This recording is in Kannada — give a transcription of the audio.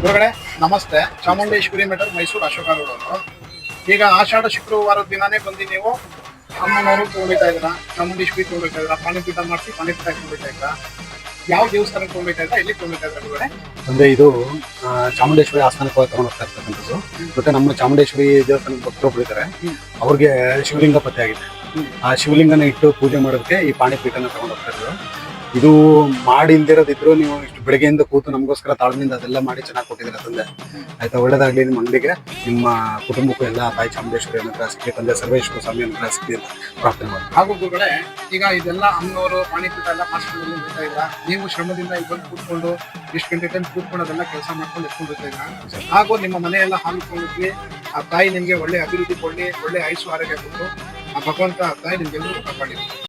ಗುರುಗಳೇ ನಮಸ್ತೆ. ಚಾಮುಂಡೇಶ್ವರಿ ಮೆಟಲ್ ಮೈಸೂರು ಅಶೋಕ ರೋಡ್ ಅವರು. ಈಗ ಆಷಾಢ ಶುಕ್ರವಾರದ ದಿನಾನೇ ಬಂದು ನೀವು ಅಮ್ಮನವರು ತಗೊಂಡ್ತಾ ಇದ್ದೀರಾ, ಚಾಮುಂಡೇಶ್ವರಿ ತಗೊಂಡ್ತಾ ಇದ್ದೀರಾ, ಪಾಣಿಪೀಠ ಮಾಡಿಸಿ ಪಾಣಿಪೀಠ ತಗೊಂಡ್ತಾ ಇದ್ದೀರಾ. ಯಾವ ದೇವಸ್ಥಾನಕ್ಕೆ ತಗೊಂಡ್ತಾ ಇದ್ದೀರಾ, ಎಲ್ಲಿ ತಗೊಂಡ್ತಾ ಇದ್ದೀರಾ ಗುರುಗಳೇ? ಅಂದ್ರೆ ಇದು ಚಾಮುಂಡೇಶ್ವರಿ ಆಸ್ಥಾನಕ್ಕೆ ತಗೊಂಡು ಹೋಗ್ತಾ ಇರ್ತಕ್ಕಂಥದ್ದು. ಮತ್ತೆ ನಮ್ಮ ಚಾಮುಂಡೇಶ್ವರಿ ದೇವಸ್ಥಾನಕ್ಕೆ ಭಕ್ತರೊಬ್ರು ಇದ್ದಾರೆ, ಅವ್ರಿಗೆ ಶಿವಲಿಂಗ ಪತ್ತೆ ಆಗಿದೆ. ಆ ಶಿವಲಿಂಗನ ಇಟ್ಟು ಪೂಜೆ ಮಾಡೋದಕ್ಕೆ ಈ ಪಾಣಿಪೀಠನ ತಗೊಂಡು ಹೋಗ್ತಾ ಇದ್ರು. ಇದು ಮಾಡಿ ಇಲ್ದಿರೋದಿದ್ರು ನೀವು ಇಷ್ಟು ಬೆಳಗ್ಗೆಯಿಂದ ಕೂತು ನಮಗೋಸ್ಕರ ತಾಳ್ಮೆಯಿಂದ ಅದೆಲ್ಲ ಮಾಡಿ ಚೆನ್ನಾಗಿ ಕೊಟ್ಟಿದ್ದೀರ ತಂದೆ. ಆಯ್ತಾ, ಒಳ್ಳೇದಾಗ್ಲಿ ನಿಮ್ಮ ಅಂಗಡಿಗೆ, ನಿಮ್ಮ ಕುಟುಂಬಕ್ಕೂ ಎಲ್ಲ ತಾಯಿ ಚಾಮುಂಡೇಶ್ವರಿ ಅನುಗ್ರಹ ಸಿಕ್ಕಲಿ, ತಂದೆ ಸರ್ವೇಶ್ವರ ಸ್ವಾಮಿ ಅನುಗ್ರಹ ಸಿಕ್ಕಲಿ ಅಂತ ಪ್ರಾರ್ಥನೆ ಮಾಡಿ. ಹಾಗೂ ಗುರುಗಳೇ, ಈಗ ಇದೆಲ್ಲ ಅಮ್ಮನವರು ಪಾಣಿಪೀಠ ಎಲ್ಲ ಮಾಸ್ಟರ್ಗಳಲ್ಲಿ ಬರ್ತಾ ಇದ್ದೀರಾ, ನೀವು ಶ್ರಮದಿಂದ ಇಲ್ಲಿ ಬಂದು ಕೂತ್ಕೊಂಡು ಎಷ್ಟು ಗಂಟೆ ಟೈಮ್ ಕೂತ್ಕೊಂಡು ಅದೆಲ್ಲ ಕೆಲಸ ಮಾಡ್ಕೊಂಡು ಎತ್ಕೊಂಡು ಬರ್ತಾ ಇದ್ದೀರಾ. ಹಾಗೂ ನಿಮ್ಮ ಮನೆಯೆಲ್ಲ ಹಾಲ್ಕೊಂಡಿದ್ವಿ. ಆ ತಾಯಿ ನಿಮಗೆ ಒಳ್ಳೆ ಅಭಿವೃದ್ಧಿ ಕೊಡಲಿ, ಒಳ್ಳೆ ಆಯುಷು ಆರೋಗ್ಯ ಕೊಟ್ಟು ಆ ಭಗವಂತ ತಾಯಿ ನಿಮ್ಗೆಲ್ಲರೂ ಕಾಪಾಡಿ.